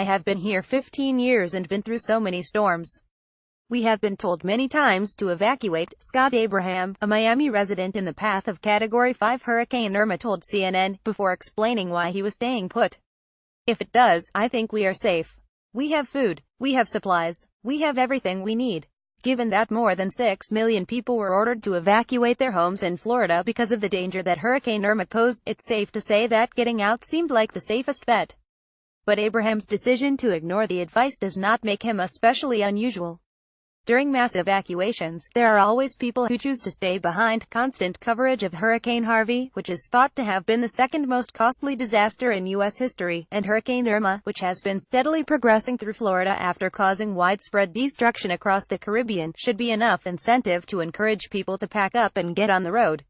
I have been here 15 years and been through so many storms. We have been told many times to evacuate, Scott Abraham, a Miami resident in the path of Category 5 Hurricane Irma told CNN, before explaining why he was staying put. If it does, I think we are safe. We have food. We have supplies. We have everything we need. Given that more than 6 million people were ordered to evacuate their homes in Florida because of the danger that Hurricane Irma posed, it's safe to say that getting out seemed like the safest bet. But Abraham's decision to ignore the advice does not make him especially unusual. During mass evacuations, there are always people who choose to stay behind. Constant coverage of Hurricane Harvey, which is thought to have been the second most costly disaster in U.S. history, and Hurricane Irma, which has been steadily progressing through Florida after causing widespread destruction across the Caribbean, should be enough incentive to encourage people to pack up and get on the road.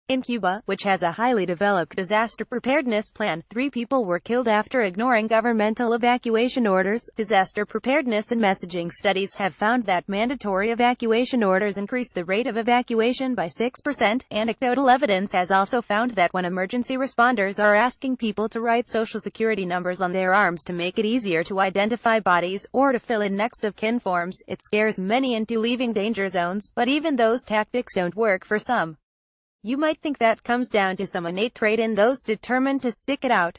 In Cuba, which has a highly developed disaster preparedness plan, 3 people were killed after ignoring governmental evacuation orders. Disaster preparedness and messaging studies have found that mandatory evacuation orders increase the rate of evacuation by 6%. Anecdotal evidence has also found that when emergency responders are asking people to write social security numbers on their arms to make it easier to identify bodies, or to fill in next of kin forms, it scares many into leaving danger zones, but even those tactics don't work for some. You might think that comes down to some innate trait in those determined to stick it out.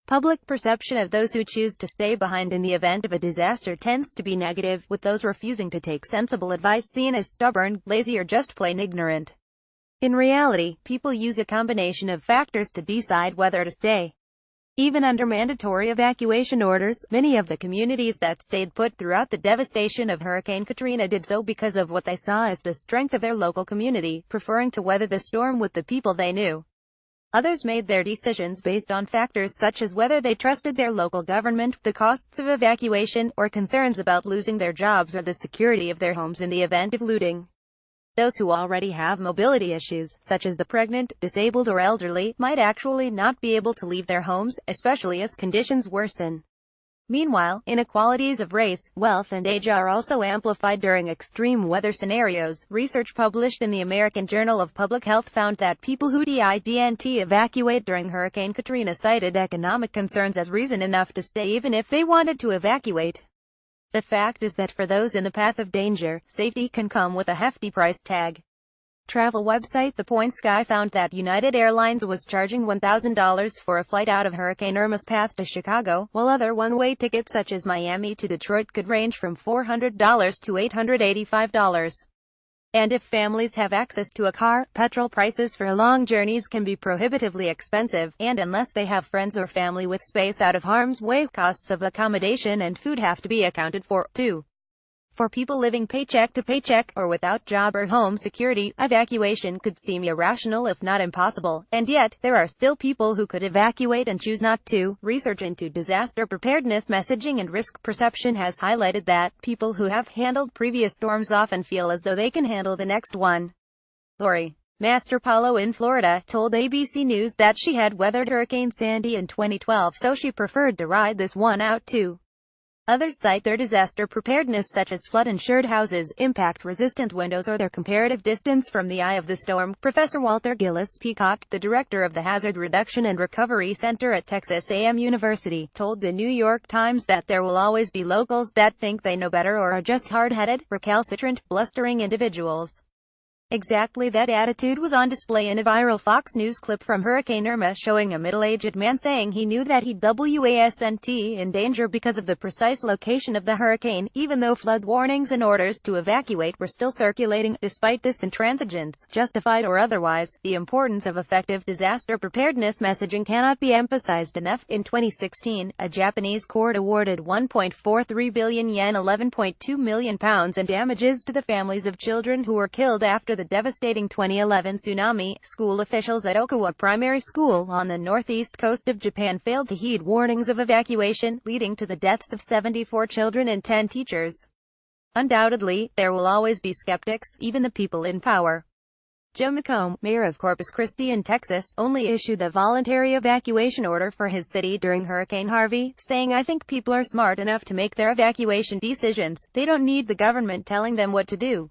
Public perception of those who choose to stay behind in the event of a disaster tends to be negative, with those refusing to take sensible advice seen as stubborn, lazy, or just plain ignorant. In reality, people use a combination of factors to decide whether to stay. Even under mandatory evacuation orders, many of the communities that stayed put throughout the devastation of Hurricane Katrina did so because of what they saw as the strength of their local community, preferring to weather the storm with the people they knew. Others made their decisions based on factors such as whether they trusted their local government, the costs of evacuation, or concerns about losing their jobs or the security of their homes in the event of looting. Those who already have mobility issues, such as the pregnant, disabled, or elderly, might actually not be able to leave their homes, especially as conditions worsen. Meanwhile, inequalities of race, wealth, and age are also amplified during extreme weather scenarios. Research published in the American Journal of Public Health found that people who didn't evacuate during Hurricane Katrina cited economic concerns as reason enough to stay even if they wanted to evacuate. The fact is that for those in the path of danger, safety can come with a hefty price tag. Travel website The Point Sky found that United Airlines was charging $1,000 for a flight out of Hurricane Irma's path to Chicago, while other one-way tickets such as Miami to Detroit could range from $400 to $885. And if families have access to a car, petrol prices for long journeys can be prohibitively expensive, and unless they have friends or family with space out of harm's way, costs of accommodation and food have to be accounted for, too. For people living paycheck to paycheck, or without job or home security, evacuation could seem irrational if not impossible, and yet, there are still people who could evacuate and choose not to. Research into disaster preparedness messaging and risk perception has highlighted that people who have handled previous storms often feel as though they can handle the next one. Lori Masterpalo in Florida told ABC News that she had weathered Hurricane Sandy in 2012, so she preferred to ride this one out too. Others cite their disaster preparedness such as flood-insured houses, impact-resistant windows, or their comparative distance from the eye of the storm. Professor Walter Gillis Peacock, the director of the Hazard Reduction and Recovery Center at Texas A&M University, told the New York Times that there will always be locals that think they know better or are just hard-headed, recalcitrant, blustering individuals. Exactly that attitude was on display in a viral Fox News clip from Hurricane Irma showing a middle-aged man saying he knew that he wasn't in danger because of the precise location of the hurricane, even though flood warnings and orders to evacuate were still circulating. Despite this intransigence, justified or otherwise, the importance of effective disaster preparedness messaging cannot be emphasized enough. In 2016, a Japanese court awarded 1.43 billion yen £11.2 million in damages to the families of children who were killed after the devastating 2011 tsunami. School officials at Okawa Primary School on the northeast coast of Japan failed to heed warnings of evacuation, leading to the deaths of 74 children and 10 teachers. Undoubtedly, there will always be skeptics, even the people in power. Joe McComb, mayor of Corpus Christi in Texas, only issued a voluntary evacuation order for his city during Hurricane Harvey, saying, "I think people are smart enough to make their evacuation decisions. They don't need the government telling them what to do."